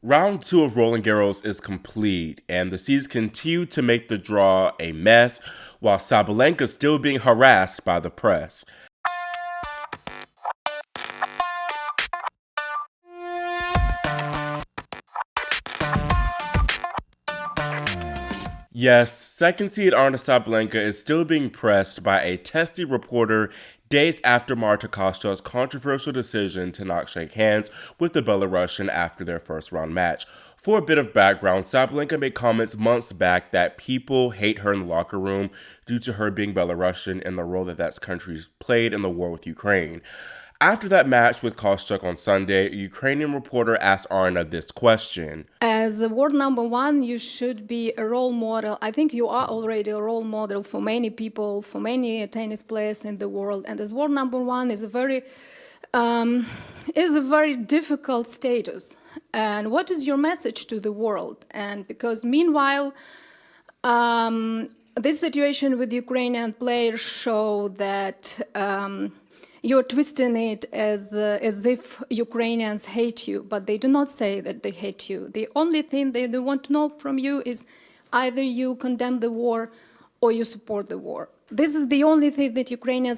Round two of Roland Garros is complete, and the seeds continue to make the draw a mess, while Sabalenka is still being harassed by the press. Yes, second seed Aryna Sabalenka is still being pressed by a testy reporter days after Marta Kostyuk's controversial decision to not shake hands with the Belarussian after their first round match. For a bit of background, Sabalenka made comments months back that people hate her in the locker room due to her being Belarusian and the role that country's played in the war with Ukraine. After that match with Kostyuk on Sunday, a Ukrainian reporter asked Aryna this question. As a world number one, you should be a role model. I think you are already a role model for many people, for many tennis players in the world. And as world number one is a very difficult status. And what is your message to the world? And because meanwhile, this situation with Ukrainian players show that you're twisting it as if Ukrainians hate you, but they do not say that they hate you. The only thing they want to know from you is either you condemn the war or you support the war. This is the only thing that Ukrainian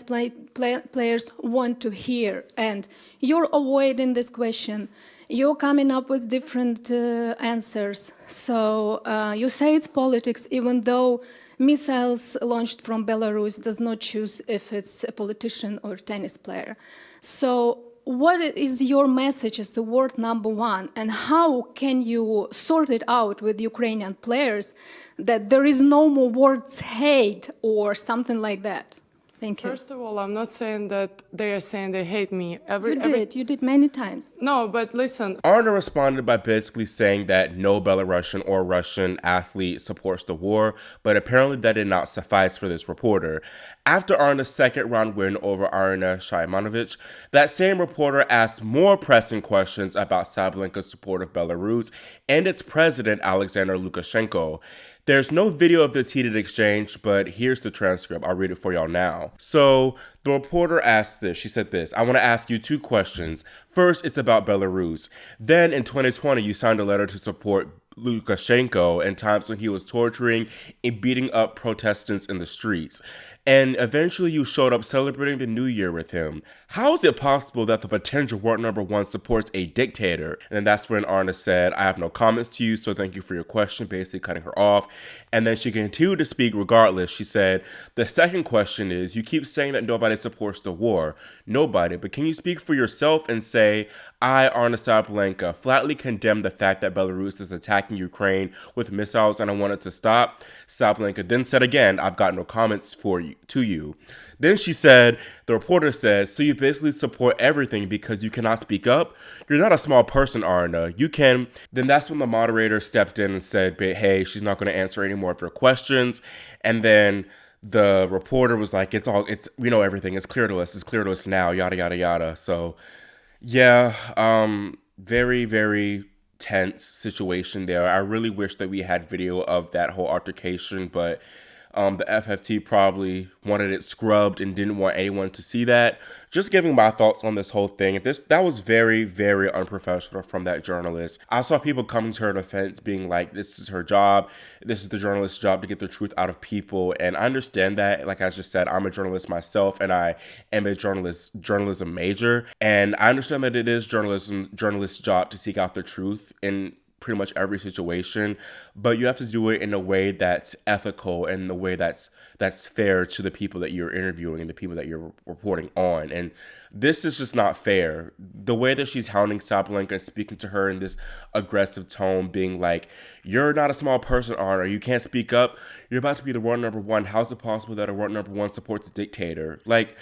players want to hear, and you're avoiding this question. You're coming up with different answers. So you say it's politics, even though missiles launched from Belarus does not choose if it's a politician or a tennis player. So what is your message as the world number one, and how can you sort it out with Ukrainian players that there is no more words hate or something like that? Thank you. First of all, I'm not saying that they are saying they hate me. You did many times. No, but listen. Aryna responded by basically saying that no Belarusian or Russian athlete supports the war, but apparently that did not suffice for this reporter. After Aryna's second round win over Aryna Sabalenka, that same reporter asked more pressing questions about Sabalenka's support of Belarus and its president, Alexander Lukashenko. There's no video of this heated exchange, but here's the transcript. I'll read it for y'all now. So the reporter asked this. She said this: I want to ask you two questions. First, it's about Belarus. Then in 2020, you signed a letter to support Lukashenko in times when he was torturing and beating up protestants in the streets. And eventually you showed up celebrating the new year with him. How is it possible that the potential world number one supports a dictator? And then that's when Aryna said, I have no comments to you, so thank you for your question, basically cutting her off. And then she continued to speak regardless. She said, the second question is, you keep saying that nobody supports the war. Nobody. But can you speak for yourself and say, I, Aryna Sabalenka, flatly condemn the fact that Belarus is attacking Ukraine with missiles and I want it to stop? Sabalenka then said again, I've got no comments to you. Then she said, the reporter said, so you basically support everything because you cannot speak up? You're not a small person, Aryna. You can. Then that's when the moderator stepped in and said, hey, she's not going to answer any more of your questions. And then the reporter was like, we know everything. It's clear to us now, yada, yada, yada. So yeah, very, very tense situation there. I really wish that we had video of that whole altercation, but the FFT probably wanted it scrubbed and didn't want anyone to see that. Just giving my thoughts on this whole thing. That was very, very unprofessional from that journalist. I saw people coming to her defense being like, this is her job. This is the journalist's job to get the truth out of people. And I understand that. Like I just said, I'm a journalist myself and I am a journalism major. And I understand that it is journalist's job to seek out the truth in pretty much every situation, but you have to do it in a way that's ethical and in a way that's fair to the people that you're interviewing and the people that you're reporting on. And this is just not fair. The way that she's hounding Sabalenka and speaking to her in this aggressive tone, being like, you're not a small person, Aryna. You can't speak up. You're about to be the world number one. How is it possible that a world number one supports a dictator? Like,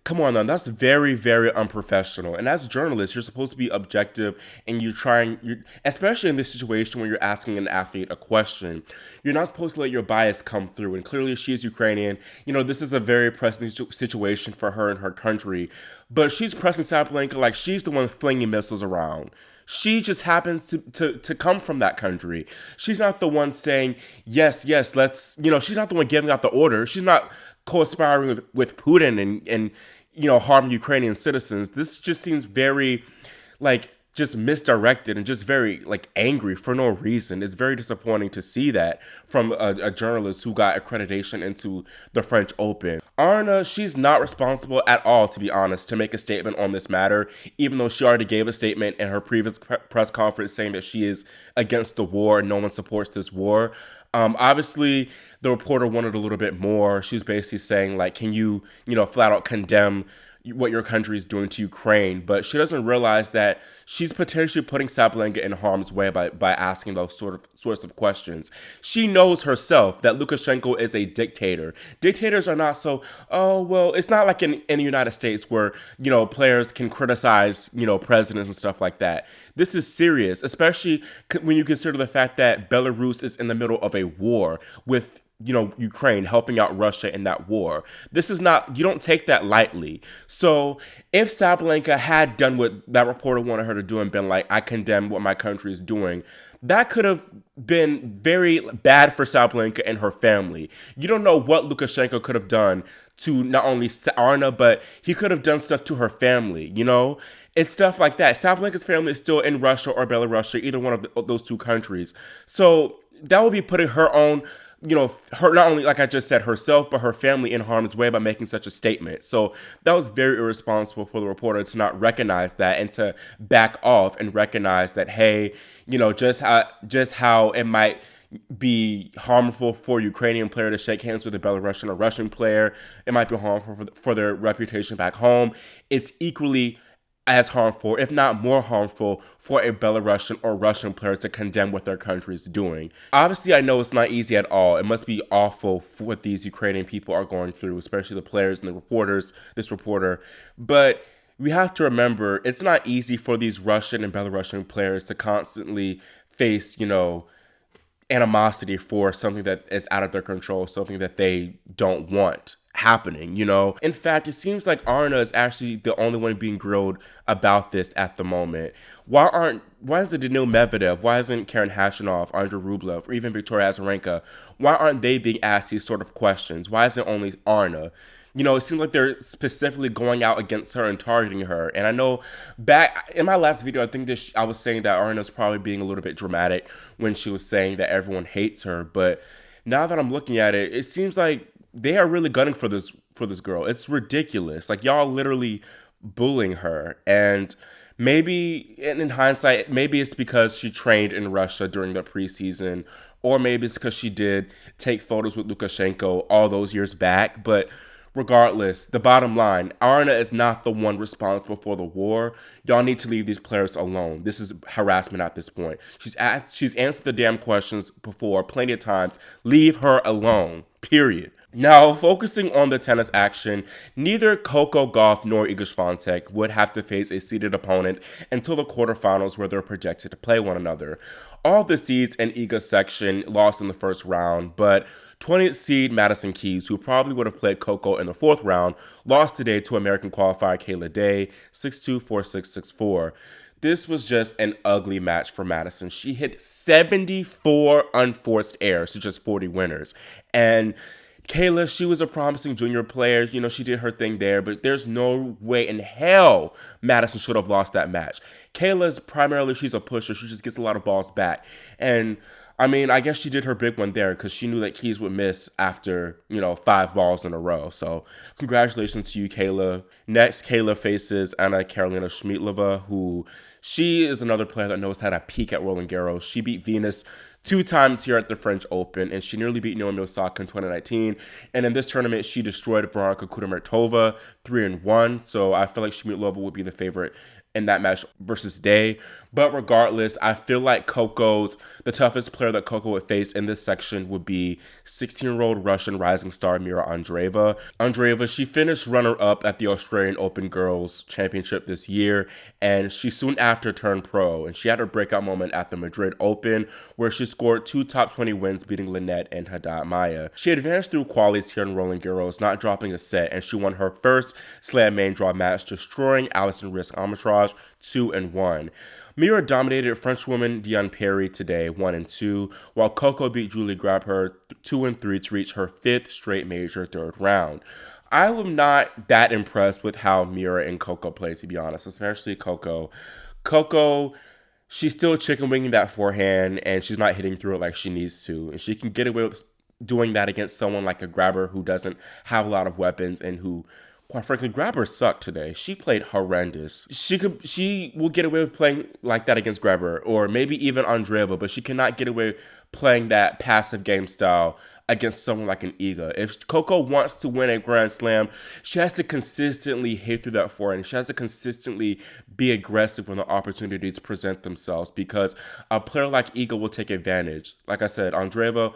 come on, now. That's very, very unprofessional. And as journalists, you're supposed to be objective, and especially in this situation where you're asking an athlete a question, you're not supposed to let your bias come through. And clearly, she's Ukrainian. You know, this is a very pressing situation for her and her country. But she's pressing Sabalenka like she's the one flinging missiles around. She just happens to come from that country. She's not the one saying, yes, let's, she's not the one giving out the order. She's not co-aspiring with Putin and harming Ukrainian citizens. This just seems very, like, just misdirected and just very like angry for no reason. It's very disappointing to see that from a journalist who got accreditation into the French Open. Aryna, she's not responsible at all, to be honest, to make a statement on this matter, even though she already gave a statement in her previous press conference saying that she is against the war and no one supports this war. Obviously, the reporter wanted a little bit more. She was basically saying, like, can you, flat out condemn what your country is doing to Ukraine, but she doesn't realize that she's potentially putting Sabalenka in harm's way by asking those sorts of questions. She knows herself that Lukashenko is a dictator. Dictators are not so, oh, well, it's not like in the United States where, players can criticize, presidents and stuff like that. This is serious, especially when you consider the fact that Belarus is in the middle of a war with Ukraine helping out Russia in that war. This is not, you don't take that lightly. So if Sabalenka had done what that reporter wanted her to do and been like, I condemn what my country is doing, that could have been very bad for Sabalenka and her family. You don't know what Lukashenko could have done to not only Aryna, but he could have done stuff to her family, It's stuff like that. Sabalenka's family is still in Russia or Belarus, either one of those two countries. So that would be putting her own, her, not only, like I just said, herself, but her family in harm's way by making such a statement. So that was very irresponsible for the reporter to not recognize that and to back off and recognize that, hey, just how it might be harmful for a Ukrainian player to shake hands with a Belarusian or Russian player. It might be harmful for their reputation back home. It's equally as harmful, if not more harmful, for a Belarusian or Russian player to condemn what their country is doing. Obviously, I know it's not easy at all. It must be awful for what these Ukrainian people are going through, especially the players and the reporters, this reporter. But we have to remember, it's not easy for these Russian and Belarusian players to constantly face, animosity for something that is out of their control, something that they don't want happening, In fact, it seems like Aryna is actually the only one being grilled about this at the moment. Why isn't Daniil Medvedev, why isn't Karen Khachanov, Andrei Rublev, or even Victoria Azarenka, why aren't they being asked these sort of questions? Why is it only Aryna? It seems like they're specifically going out against her and targeting her. And I know back in my last video, I think I was saying that Aryna's probably being a little bit dramatic when she was saying that everyone hates her. But now that I'm looking at it, it seems like they are really gunning for this girl. It's ridiculous. Like, y'all literally bullying her. And maybe, in hindsight, maybe it's because she trained in Russia during the preseason, or maybe it's because she did take photos with Lukashenko all those years back. But regardless, the bottom line, Aryna is not the one responsible for the war. Y'all need to leave these players alone. This is harassment at this point. She's answered the damn questions before plenty of times. Leave her alone, period. Now, focusing on the tennis action, neither Coco, Gauff, nor Iga Swiatek would have to face a seeded opponent until the quarterfinals where they're projected to play one another. All the seeds in Iga's section lost in the first round, but 20th seed Madison Keys, who probably would have played Coco in the fourth round, lost today to American qualifier Kayla Day, 6-2, 4-6, 6-4. This was just an ugly match for Madison. She hit 74 unforced errors to just 40 winners. And Kayla, she was a promising junior player. She did her thing there, but there's no way in hell Madison should have lost that match. Kayla's primarily, she's a pusher. She just gets a lot of balls back. And I guess she did her big one there because she knew that Keys would miss after, 5 balls in a row. So congratulations to you, Kayla. Next, Kayla faces Anna Karolina Schmiedlova, who she is another player that knows how to peak at Roland Garros. She beat Venus 2 times here at the French Open, and she nearly beat Naomi Osaka in 2019. And in this tournament, she destroyed Veronika Kudermetova 3-1. So I feel like Schmiedlova would be the favorite in that match versus Day. But regardless, I feel like the toughest player that Coco would face in this section would be 16-year-old Russian rising star Mirra Andreeva. Andreeva, she finished runner-up at the Australian Open Girls Championship this year, and she soon after turned pro, and she had her breakout moment at the Madrid Open, where she scored 2 top 20 wins, beating Lynette and Haddad Maia. She advanced through qualies here in Roland Garros, not dropping a set, and she won her first slam main draw match, destroying Alison Risk Armitage 2-1. Mirra dominated Frenchwoman Diane Perry today 1-2, while Coco beat Julie Grabher 2-3 to reach her 5th straight major third round. I am not that impressed with how Mirra and Coco play, to be honest, especially Coco. Coco, she's still chicken winging that forehand, and she's not hitting through it like she needs to. And she can get away with doing that against someone like a Grabber who doesn't have a lot of weapons and who, quite frankly, Grabber sucked today. She played horrendous. She will get away with playing like that against Grabber, or maybe even Andreeva, but she cannot get away playing that passive game style against someone like an Iga. If Coco wants to win a Grand Slam, she has to consistently hit through that forehand. She has to consistently be aggressive when the opportunities present themselves, because a player like Iga will take advantage. Like I said, Andreeva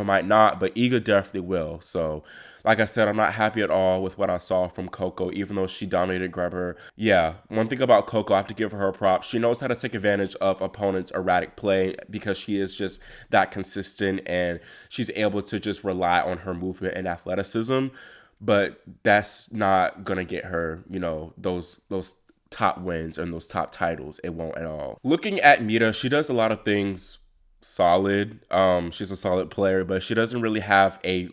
might not, but Iga definitely will. So, like I said, I'm not happy at all with what I saw from Coco, even though she dominated Grabber. Yeah, one thing about Coco, I have to give her props. She knows how to take advantage of opponents' erratic play because she is just that consistent, and she's able to just rely on her movement and athleticism. But that's not going to get her, those top wins and those top titles. It won't at all. Looking at Mirra, she does a lot of things solid. She's a solid player, but she doesn't really have a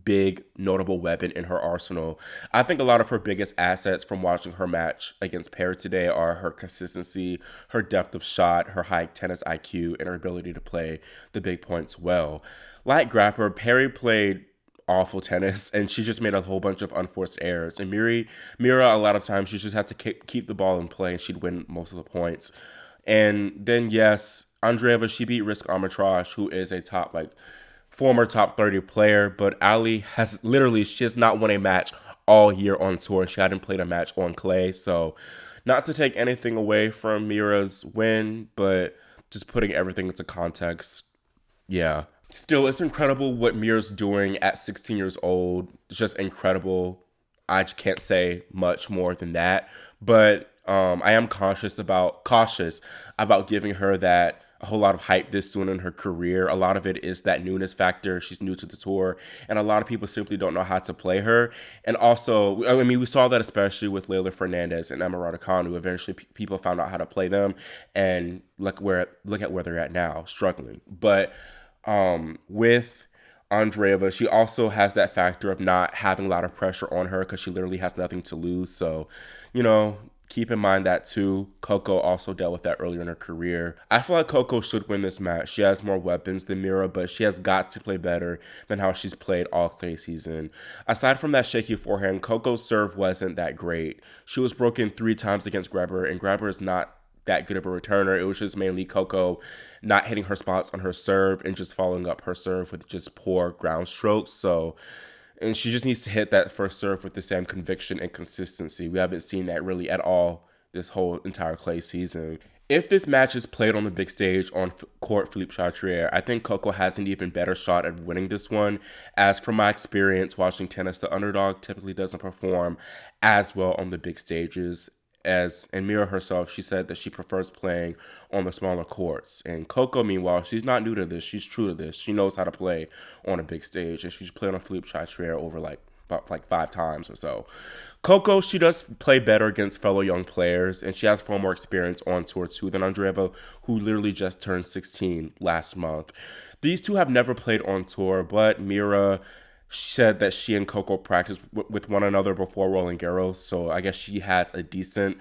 big notable weapon in her arsenal. I think a lot of her biggest assets from watching her match against Paris today are her consistency, her depth of shot, her high tennis IQ, and her ability to play the big points well. Like Grapper, Perry played awful tennis, and she just made a whole bunch of unforced errors. And Mirra, a lot of times, she just had to keep the ball in play, and she'd win most of the points. And then, yes, Andreeva, she beat Risk Armitrage, who is a former top 30 player, but Ali she has not won a match all year on tour. She hadn't played a match on clay, so not to take anything away from Mirra's win, but just putting everything into context, yeah. Still, it's incredible what Mirra's doing at 16 years old. It's just incredible. I just can't say much more than that, but I am cautious about giving her that a whole lot of hype this soon in her career. A lot of it is that newness factor. She's new to the tour, and a lot of people simply don't know how to play her. And also, I mean, we saw that especially with Leylah Fernandez and Emma Raducanu. Eventually, people found out how to play them, and look at where they're at now, struggling. But with Andreeva, she also has that factor of not having a lot of pressure on her because she literally has nothing to lose. So, keep in mind that too. Coco also dealt with that earlier in her career. I feel like Coco should win this match. She has more weapons than Mirra, but she has got to play better than how she's played all clay season. Aside from that shaky forehand, Coco's serve wasn't that great. She was broken 3 times against Grabber, and Grabber is not that good of a returner. It was just mainly Coco not hitting her spots on her serve and just following up her serve with just poor ground strokes. And she just needs to hit that first serve with the same conviction and consistency. We haven't seen that really at all this whole entire clay season. If this match is played on the big stage on court Philippe Chatrier, I think Coco has an even better shot at winning this one. As from my experience watching tennis, the underdog typically doesn't perform as well on the big stages. And Mirra herself, she said that she prefers playing on the smaller courts. And Coco, meanwhile, she's not new to this. She's true to this. She knows how to play on a big stage. And she's played on Philippe Chatrier over about 5 times or so. Coco, she does play better against fellow young players, and she has far more experience on tour too than Andreeva, who literally just turned 16 last month. These two have never played on tour, but Mirra said that she and Coco practiced with one another before Roland Garros, so I guess she has a decent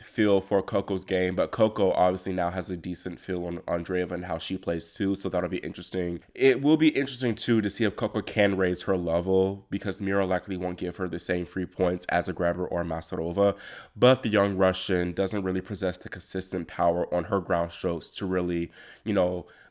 feel for Coco's game, but Coco obviously now has a decent feel on Andreeva and how she plays too, so that'll be interesting. It will be interesting too to see if Coco can raise her level, because Mirra likely won't give her the same free points as a Grabber or Masarova, but the young Russian doesn't really possess the consistent power on her ground strokes to really,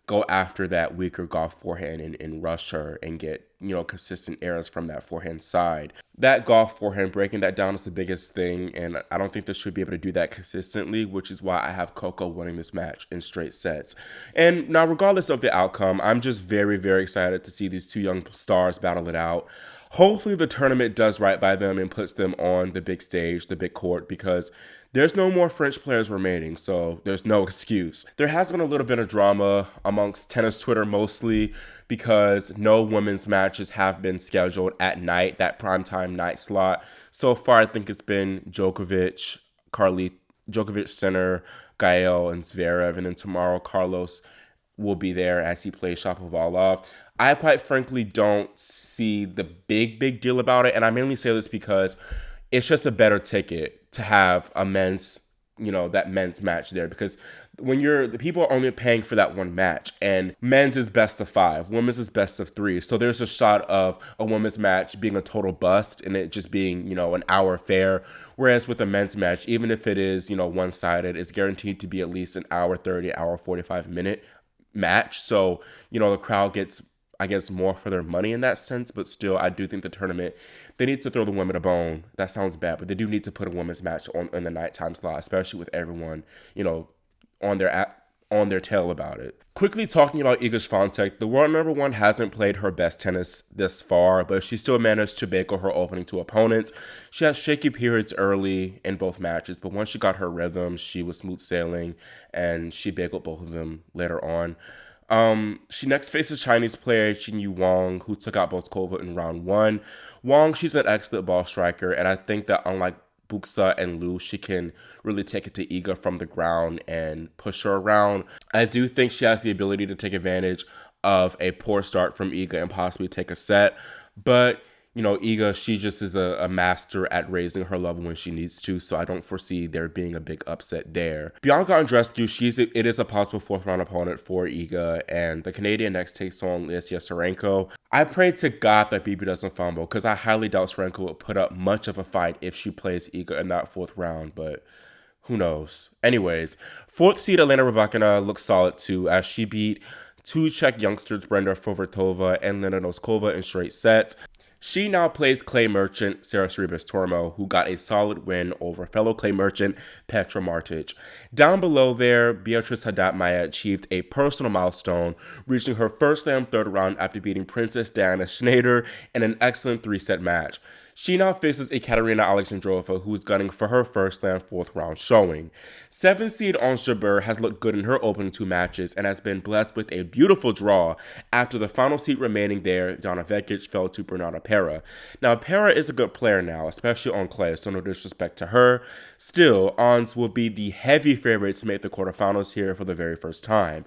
go after that weaker Gauff forehand and rush her and get, consistent errors from that forehand side. That Gauff forehand, breaking that down is the biggest thing, and I don't think they should be able to do that consistently, which is why I have Coco winning this match in straight sets. And now, regardless of the outcome, I'm just very, very excited to see these two young stars battle it out. Hopefully the tournament does right by them and puts them on the big stage, the big court, because there's no more French players remaining, so there's no excuse. There has been a little bit of drama amongst tennis Twitter, mostly because no women's matches have been scheduled at night, that primetime night slot. So far, I think it's been Djokovic, Sinner, Gael, and Zverev, and then tomorrow Carlos will be there as he plays Shapovalov. I quite frankly don't see the big deal about it, and I mainly say this because it's just a better ticket to have a men's that men's match there, because when the people are only paying for that one match, and men's is best of 5, women's is best of 3. So there's a shot of a women's match being a total bust and it just being, an hour fare. Whereas with a men's match, even if it is, one-sided, it's guaranteed to be at least an hour 30, hour 45-minute match. So, the crowd gets, I guess, more for their money in that sense. But still, I do think the tournament, they need to throw the women a bone. That sounds bad, but they do need to put a women's match on in the nighttime slot, especially with everyone, on their tail about it. Quickly talking about Iga Swiatek, the world number 1 hasn't played her best tennis this far, but she still managed to bagel her opening 2 opponents. She had shaky periods early in both matches, but once she got her rhythm, she was smooth sailing, and she bageled both of them later on. She next faces Chinese player Qinyu Wang, who took out Boskova in round 1. Wang, she's an excellent ball striker, and I think that unlike Buxa and Liu, she can really take it to Iga from the ground and push her around. I do think she has the ability to take advantage of a poor start from Iga and possibly take a set, but Iga, she just is a master at raising her level when she needs to, so I don't foresee there being a big upset there. Bianca Andreescu, it is a possible 4th round opponent for Iga, and the Canadian next takes on Lesia Sarenko. I pray to God that Bibi doesn't fumble, because I highly doubt Sarenko will put up much of a fight if she plays Iga in that 4th round, but who knows. Anyways, 4th seed Elena Rybakina looks solid too, as she beat 2 Czech youngsters Brenda Fovrtova and Lena Noskova in straight sets. She now plays clay merchant Sarah Sorribes-Tormo, who got a solid win over fellow clay merchant Petra Martic. Down below there, Beatrice Haddad-Maia achieved a personal milestone, reaching her first slam 3rd round after beating Princess Diana Schneider in an excellent 3-set match. She now faces Ekaterina Alexandrova, who is gunning for her first slam 4th round showing. 7th seed Ons Jabeur has looked good in her opening 2 matches and has been blessed with a beautiful draw after the final seed remaining there, Donna Vekic, fell to Bernarda Pera. Now, Pera is a good player now, especially on clay, so no disrespect to her. Still, Ons will be the heavy favorite to make the quarterfinals here for the very first time.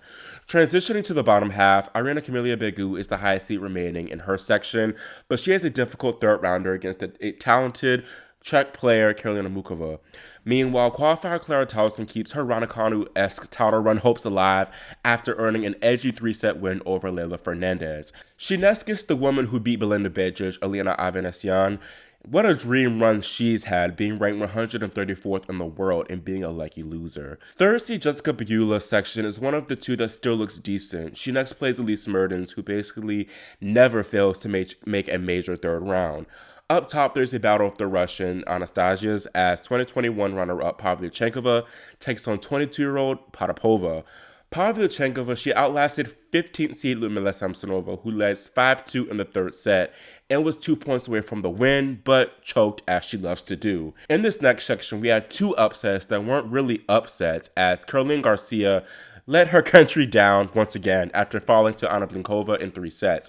Transitioning to the bottom half, Irina Camelia Begu is the highest seed remaining in her section, but she has a difficult 3rd rounder against a talented Czech player Karolina Mukova. Meanwhile, qualifier Clara Tauson keeps her Raducanu-esque title run hopes alive after earning an edgy 3-set win over Leylah Fernandez. She next gets the woman who beat Belinda Bencic, Elena Avanesian. What a dream run she's had, being ranked 134th in the world and being a lucky loser. 3rd seed Jessica Pegula's section is one of the 2 that still looks decent. She next plays Elise Mertens, who basically never fails to make a major 3rd round. Up top, there's a battle with the Russian Anastasias as 2021 runner-up Pavlyuchenkova takes on 22-year-old Potapova. Pavlyuchenkova, she outlasted 15th seed Lyudmila Samsonova, who led 5-2 in the 3rd set and was 2 points away from the win, but choked as she loves to do. In this next section, we had 2 upsets that weren't really upsets, as Caroline Garcia let her country down once again after falling to Anna Blinkova in 3 sets.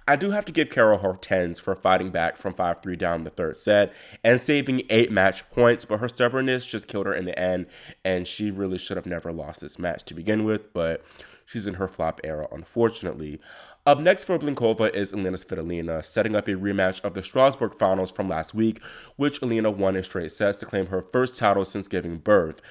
I do have to give Carol her 10s for fighting back from 5-3 down in the 3rd set and saving 8 match points, but her stubbornness just killed her in the end, and she really should have never lost this match to begin with, but she's in her flop era, unfortunately. Up next for Blinkova is Elena Svitolina, setting up a rematch of the Strasbourg finals from last week, which Elena won in straight sets to claim her first title since giving birth.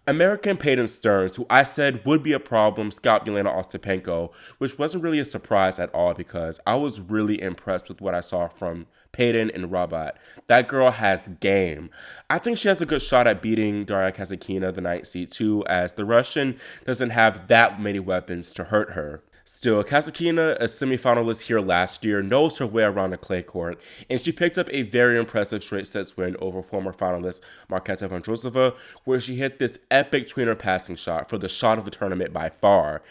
American Peyton Stearns, who I said would be a problem, scalped Yelena Ostapenko, which wasn't really a surprise at all because I was really impressed with what I saw from Peyton and Rabat. That girl has game. I think she has a good shot at beating Daria Kasatkina, the 9th seed too, as the Russian doesn't have that many weapons to hurt her. Still, Kasatkina, a semifinalist here last year, knows her way around the clay court, and she picked up a very impressive straight sets win over former finalist Marketa Vondrousova, where she hit this epic tweener passing shot for the shot of the tournament by far.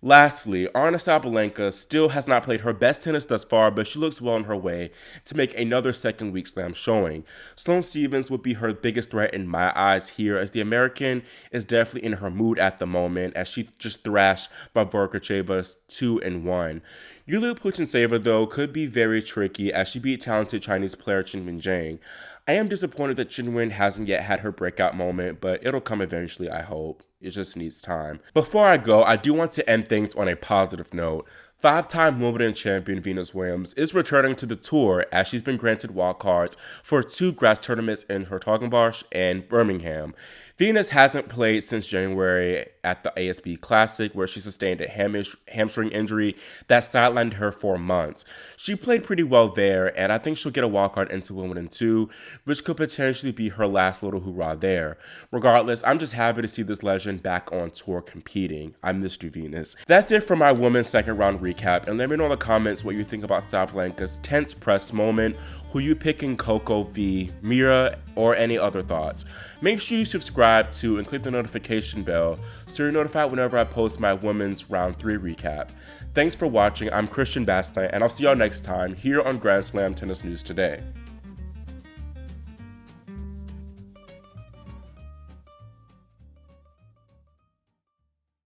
Lastly, Aryna Sabalenka still has not played her best tennis thus far, but she looks well on her way to make another second week slam showing. Sloane Stephens would be her biggest threat in my eyes here, as the American is definitely in her mood at the moment, as she just thrashed Varvara 2-1. Yulia Putintseva, though, could be very tricky as she beat talented Chinese player Qinwen Zhang. I am disappointed that Qinwen hasn't yet had her breakout moment, but it'll come eventually, I hope. It just needs time. Before I go, I do want to end things on a positive note. Five-time Wimbledon champion Venus Williams is returning to the tour as she's been granted wildcards for 2 grass tournaments in Hertogenbosch and Birmingham. Venus hasn't played since January at the ASB Classic, where she sustained a hamstring injury that sidelined her for months. She played pretty well there, and I think she'll get a wildcard into Wimbledon too, which could potentially be her last little hoorah there. Regardless, I'm just happy to see this legend back on tour competing. I missed you, Venus. That's it for my women's second round recap, and let me know in the comments what you think about Sabalenka's tense press moment, who you picking Coco v Mirra, or any other thoughts. Make sure you subscribe to and click the notification bell so you're notified whenever I post my women's round 3 recap. Thanks for watching. I'm Christian Bastien, and I'll see y'all next time here on Grand Slam Tennis News Today.